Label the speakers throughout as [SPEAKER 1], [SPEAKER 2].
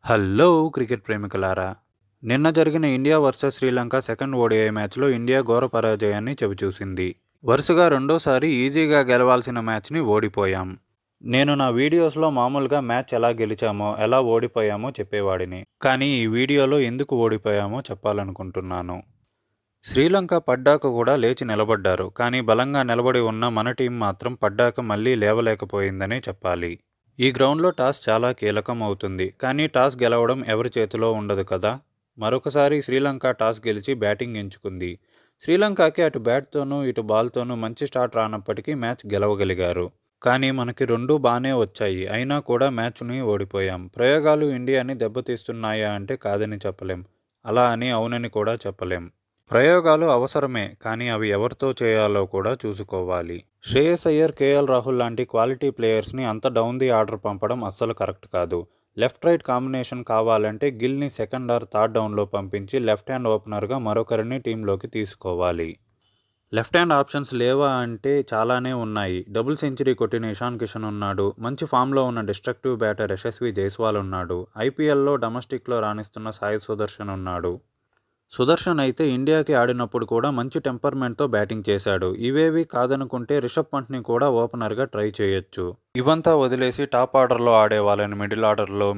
[SPEAKER 1] Hello cricket ప్రేమికులారా! నిన్న జరిగిన India versus Sri Lanka second ODI మ్యాచ్లో ఇండియా ఘోర పరాజయాన్ని చవిచూసింది. వరుసగా రెండోసారి ఈజీగా గెలవాల్సిన మ్యాచ్ని ఓడిపోయాం. నేను నా వీడియోస్లో మామూలుగా మ్యాచ్ ఎలా గెలిచామో, ఎలా ఓడిపోయామో చెప్పేవాడిని. కానీ ఈ వీడియోలో ఎందుకు ఓడిపోయామో చెప్పాలనుకుంటున్నాను. శ్రీలంక పడ్డాక కూడా లేచి నిలబడ్డారు. కానీ బలంగా నిలబడి ఉన్న మన టీం మాత్రం పడ్డాక మళ్లీ లేవలేకపోయిందనే చెప్పాలి. ఈ గ్రౌండ్లో టాస్ చాలా కీలకం అవుతుంది. కానీ టాస్ గెలవడం ఎవరి చేతిలో ఉండదు కదా! మరొకసారి శ్రీలంక టాస్ గెలిచి బ్యాటింగ్ ఎంచుకుంది. శ్రీలంకకి అటు బ్యాట్తోనూ ఇటు బాల్తోనూ మంచి స్టార్ట్ రానప్పటికీ మ్యాచ్ గెలవగలిగారు. కానీ మనకి రెండూ బానే వచ్చాయి. అయినా కూడా మ్యాచ్ని ఓడిపోయాం. ప్రయోగాలు ఇండియాని దెబ్బతీస్తున్నాయా అంటే కాదని చెప్పలేం. అలా అని అవునని కూడా చెప్పలేం. ప్రయోగాలు అవసరమే, కానీ అవి ఎవరితో చేయాలో కూడా చూసుకోవాలి. శ్రేయస్ అయ్యర్, కేఎల్ రాహుల్ లాంటి క్వాలిటీ ప్లేయర్స్ని అంత డౌన్ ది ఆర్డర్ పంపడం అస్సలు కరెక్ట్ కాదు. లెఫ్ట్ రైట్ కాంబినేషన్ కావాలంటే గిల్ని సెకండ్ ఆర్ థర్డ్ డౌన్లో పంపించి లెఫ్ట్ హ్యాండ్ ఓపెనర్గా మరొకరిని టీంలోకి తీసుకోవాలి. లెఫ్ట్ హ్యాండ్ ఆప్షన్స్ లేవా అంటే చాలానే ఉన్నాయి. డబుల్ సెంచరీ కొట్టిన ఇషాన్ కిషన్ ఉన్నాడు. మంచి ఫామ్లో ఉన్న డిస్ట్రక్టివ్ బ్యాటర్ యశస్వి జైస్వాల్ ఉన్నాడు. ఐపీఎల్లో డొమెస్టిక్లో రాణిస్తున్న సాయి సుదర్శన్ ఉన్నాడు. సుదర్శన్ అయితే ఇండియాకి ఆడినప్పుడు కూడా మంచి టెంపర్మెంట్తో బ్యాటింగ్ చేశాడు. ఇవేవి కాదనుకుంటే రిషబ్ పంట్ని కూడా ఓపెనర్గా ట్రై చేయొచ్చు. ఇవంతా వదిలేసి టాప్ ఆర్డర్లో ఆడే వాళ్ళని మిడిల్ ఆర్డర్లో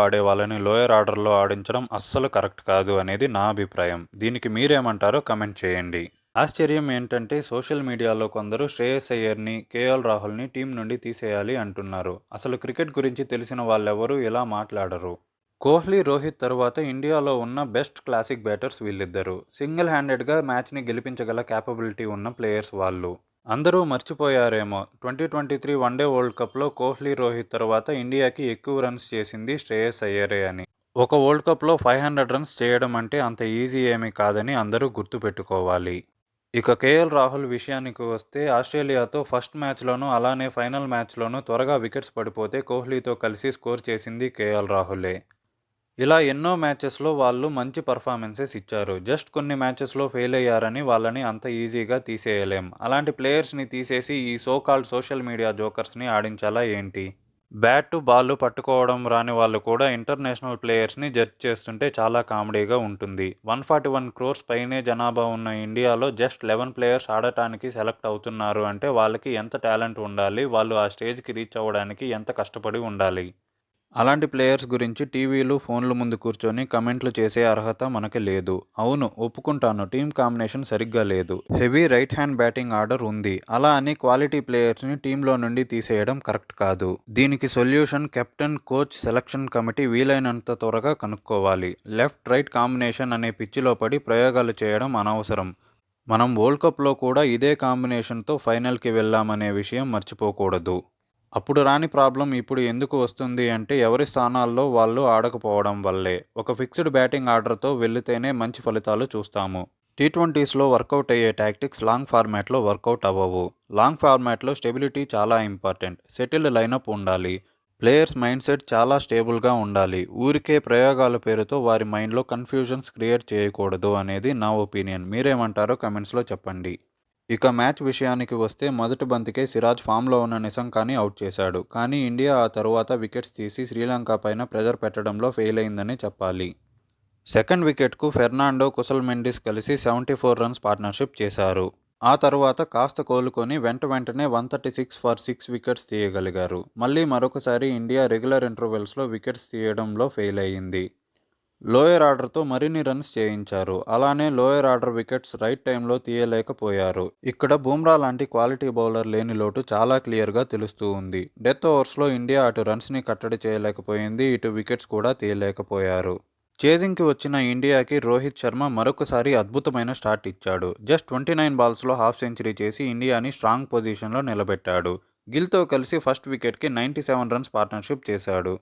[SPEAKER 1] ఆడే వాళ్ళని లోయర్ ఆర్డర్లో ఆడించడం అస్సలు కరెక్ట్ కాదు అనేది నా అభిప్రాయం. దీనికి మీరేమంటారో కమెంట్ చేయండి. ఆశ్చర్యం ఏంటంటే సోషల్ మీడియాలో కొందరు శ్రేయస్ అయ్యర్ని, కేఎల్ రాహుల్ని టీం నుండి తీసేయాలి అంటున్నారు. అసలు క్రికెట్ గురించి తెలిసిన వాళ్ళెవరూ ఇలా మాట్లాడరు. కోహ్లీ, రోహిత్ తరువాత ఇండియాలో ఉన్న బెస్ట్ క్లాసిక్ బ్యాటర్స్ వీళ్ళిద్దరూ. సింగిల్ హ్యాండెడ్గా మ్యాచ్ని గెలిపించగల క్యాపబిలిటీ ఉన్న ప్లేయర్స్ వాళ్ళు. అందరూ మర్చిపోయారేమో, 2023 వన్డే వరల్డ్ కప్లో కోహ్లీ, రోహిత్ తరువాత ఇండియాకి ఎక్కువ రన్స్ చేసింది శ్రేయస్ అయ్యరే అని. ఒక వరల్డ్ కప్లో 500 రన్స్ చేయడం అంటే అంత ఈజీ ఏమీ కాదని అందరూ గుర్తుపెట్టుకోవాలి. ఇక కేఎల్ రాహుల్ విషయానికి వస్తే ఆస్ట్రేలియాతో ఫస్ట్ మ్యాచ్లోనూ అలానే ఫైనల్ మ్యాచ్లోనూ త్వరగా వికెట్స్ పడిపోతే కోహ్లీతో కలిసి స్కోర్ చేసింది కేఎల్ రాహులే. ఇలా ఎన్నో మ్యాచెస్లో వాళ్ళు మంచి పర్ఫార్మెన్సెస్ ఇచ్చారు. జస్ట్ కొన్ని మ్యాచెస్లో ఫెయిల్ అయ్యారని వాళ్ళని అంత ఈజీగా తీసేయలేం. అలాంటి ప్లేయర్స్ని తీసేసి ఈ సో కాల్డ్ సోషల్ మీడియా జోకర్స్ని ఆడించాలా ఏంటి? బ్యాట్ బాల్ పట్టుకోవడం రాని వాళ్ళు కూడా ఇంటర్నేషనల్ ప్లేయర్స్ని జడ్జ్ చేస్తుంటే చాలా కామెడీగా ఉంటుంది. 141 క్రోర్స్ పైనే జనాభా ఉన్న ఇండియాలో జస్ట్ 11 ప్లేయర్స్ ఆడటానికి సెలెక్ట్ అవుతున్నారు అంటే వాళ్ళకి ఎంత టాలెంట్ ఉండాలి, వాళ్ళు ఆ స్టేజ్కి రీచ్ అవ్వడానికి ఎంత కష్టపడి ఉండాలి. అలాంటి ప్లేయర్స్ గురించి టీవీలు, ఫోన్ల ముందు కూర్చొని కమెంట్లు చేసే అర్హత మనకి లేదు. అవును, ఒప్పుకుంటాను, టీం కాంబినేషన్ సరిగ్గా లేదు. Heavy right hand batting order ఉంది. అలా అని క్వాలిటీ ప్లేయర్స్ని టీంలో నుండి తీసేయడం కరెక్ట్ కాదు. దీనికి solution captain, coach, selection committee వీలైనంత త్వరగా కనుక్కోవాలి. లెఫ్ట్ రైట్ కాంబినేషన్ అనే పిచ్చిలో పడి ప్రయోగాలు చేయడం అనవసరం. మనం వరల్డ్ కప్లో కూడా ఇదే కాంబినేషన్తో ఫైనల్కి వెళ్ళామనే విషయం మర్చిపోకూడదు. అప్పుడు రాని ప్రాబ్లం ఇప్పుడు ఎందుకు వస్తుంది అంటే ఎవరి స్థానాల్లో వాళ్ళు ఆడకపోవడం వల్లే. ఒక ఫిక్స్డ్ బ్యాటింగ్ ఆర్డర్తో వెళితేనే మంచి ఫలితాలు చూస్తాము. టీ20స్లో వర్కౌట్ అయ్యే టాక్టిక్స్ లాంగ్ ఫార్మాట్లో వర్కౌట్ అవ్వవు. లాంగ్ ఫార్మాట్లో స్టెబిలిటీ చాలా ఇంపార్టెంట్. సెటిల్డ్ లైనప్ ఉండాలి. ప్లేయర్స్ మైండ్ సెట్ చాలా స్టేబుల్గా ఉండాలి. ఊరికే ప్రయోగాల పేరుతో వారి మైండ్లో కన్ఫ్యూజన్స్ క్రియేట్ చేయకూడదు అనేది నా ఒపీనియన్. మీరేమంటారో కమెంట్స్లో చెప్పండి. ఇక మ్యాచ్ విషయానికి వస్తే మొదటి బంతికే సిరాజ్ ఫామ్లో ఉన్న నిశంకాని అవుట్ చేశాడు. కానీ ఇండియా ఆ తరువాత వికెట్స్ తీసి శ్రీలంక పైన ప్రెజర్ పెట్టడంలో ఫెయిల్ అయిందనే చెప్పాలి. సెకండ్ వికెట్కు ఫెర్నాండో, కుశల్ మెండిస్ కలిసి 74 రన్స్ పార్ట్నర్షిప్ చేశారు. ఆ తరువాత కాస్త కోలుకొని వెంటనే 136 ఫర్ 6 వికెట్స్ తీయగలిగారు. మళ్ళీ మరొకసారి ఇండియా రెగ్యులర్ ఇంటర్వెల్స్లో వికెట్స్ తీయడంలో ఫెయిల్ అయ్యింది. లోయర్ ఆర్డర్తో మరిన్ని రన్స్ చేయించారు. అలానే లోయర్ ఆర్డర్ వికెట్స్ రైట్ టైంలో తీయలేకపోయారు. ఇక్కడ బుమ్రా లాంటి క్వాలిటీ బౌలర్ లేని లోటు చాలా క్లియర్గా తెలుస్తూ ఉంది. డెత్ ఓవర్స్లో ఇండియా అటు రన్స్ని కట్టడి చేయలేకపోయింది, ఇటు వికెట్స్ కూడా తీయలేకపోయారు. చేజింగ్కి వచ్చిన ఇండియాకి రోహిత్ శర్మ మరొకసారి అద్భుతమైన స్టార్ట్ ఇచ్చాడు. జస్ట్ 29 బాల్స్లో హాఫ్ సెంచరీ చేసి ఇండియాని స్ట్రాంగ్ పొజిషన్లో నిలబెట్టాడు. గిల్తో కలిసి ఫస్ట్ వికెట్కి 97 రన్స్ పార్ట్నర్షిప్ చేశాడు.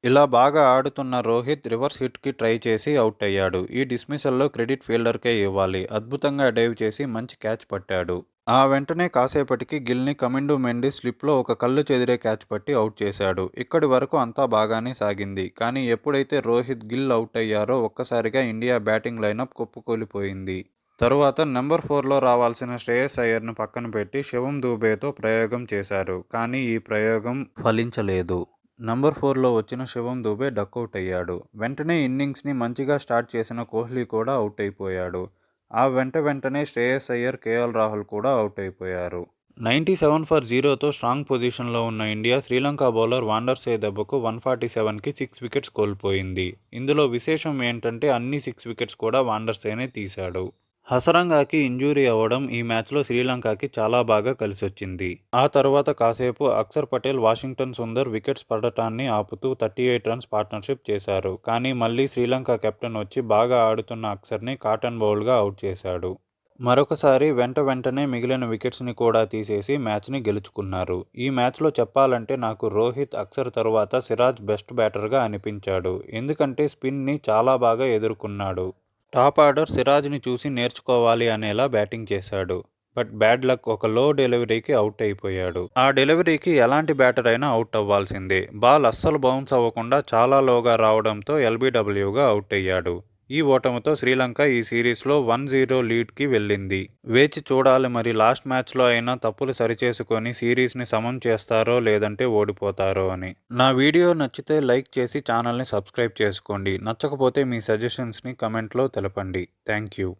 [SPEAKER 1] ఇలా బాగా ఆడుతున్న రోహిత్ రివర్స్ హిట్కి ట్రై చేసి అవుట్ అయ్యాడు. ఈ డిస్మిసల్లో క్రెడిట్ ఫీల్డర్కే ఇవ్వాలి. అద్భుతంగా డైవ్ చేసి మంచి క్యాచ్ పట్టాడు. ఆ వెంటనే కాసేపటికి గిల్ని కమిండు మెండిస్ స్లిప్లో ఒక కళ్ళు చెదిరే క్యాచ్ పట్టి అవుట్ చేశాడు. ఇక్కడి వరకు అంతా బాగానే సాగింది. కానీ ఎప్పుడైతే రోహిత్, గిల్ అవుట్ అయ్యారో ఒక్కసారిగా ఇండియా బ్యాటింగ్ లైనప్ కుప్పకూలిపోయింది. తరువాత నెంబర్ 4లో రావాల్సిన శ్రేయస్ అయ్యర్ను పక్కన పెట్టి శివం దూబేతో ప్రయోగం చేశారు. కానీ ఈ ప్రయోగం ఫలించలేదు. నంబర్ 4లో వచ్చిన శివం దుబే డకౌట్ అయ్యాడు. వెంటనే ఇన్నింగ్స్ని మంచిగా స్టార్ట్ చేసిన కోహ్లీ కూడా అవుట్ అయిపోయాడు. ఆ వెంటనే శ్రేయస్ అయ్యర్, కేఎల్ రాహుల్ కూడా అవుట్ అయిపోయారు. 97 ఫర్ 0తో స్ట్రాంగ్ పొజిషన్లో ఉన్న ఇండియా శ్రీలంక బౌలర్ వాండర్సే దెబ్బకు 147కి 6 వికెట్స్ కోల్పోయింది. ఇందులో విశేషం ఏంటంటే అన్ని 6 వికెట్స్ కూడా వాండర్సేనే తీశాడు. హసరంగాకి ఇంజూరీ అవ్వడం ఈ మ్యాచ్లో శ్రీలంకకి చాలా బాగా కలిసొచ్చింది. ఆ తర్వాత కాసేపు అక్షర్ పటేల్, వాషింగ్టన్ సుందర్ వికెట్స్ పడటాన్ని ఆపుతూ 38 రన్స్ పార్ట్నర్షిప్ చేశారు. కానీ మళ్లీ శ్రీలంక కెప్టెన్ వచ్చి బాగా ఆడుతున్న అక్షర్ని కాటన్ బౌల్డ్గా అవుట్ చేశాడు. మరొకసారి వెంటనే మిగిలిన వికెట్స్ని కూడా తీసేసి మ్యాచ్ని గెలుచుకున్నారు. ఈ మ్యాచ్లో చెప్పాలంటే నాకు రోహిత్, అక్షర్ తరువాత సిరాజ్ బెస్ట్ బ్యాటర్గా అనిపించాడు. ఎందుకంటే స్పిన్ని చాలా బాగా ఎదుర్కొన్నాడు. టాప్ ఆర్డర్ సిరాజ్ని చూసి నేర్చుకోవాలి అనేలా బ్యాటింగ్ చేశాడు. బట్ బ్యాడ్ లక్, ఒక లో డెలివరీకి అవుట్ అయిపోయాడు. ఆ డెలివరీకి ఎలాంటి బ్యాటర్ అయినా అవుట్ అవ్వాల్సిందే. బాల్ అస్సలు బౌన్స్ అవ్వకుండా చాలా లోగా రావడంతో ఎల్బీడబ్ల్యూగా అవుట్ అయ్యాడు. ఈ ఓటమితో శ్రీలంక ఈ సిరీస్లో 1-0 లీడ్కి వెళ్ళింది. వేచి చూడాలి మరి లాస్ట్ మ్యాచ్లో అయినా తప్పులు సరిచేసుకొని సిరీస్ని సమం చేస్తారో లేదంటే ఓడిపోతారో అని. నా వీడియో నచ్చితే లైక్ చేసి ఛానల్ని సబ్స్క్రైబ్ చేసుకోండి. నచ్చకపోతే మీ సజెషన్స్ని కమెంట్లో తెలపండి. Thank you.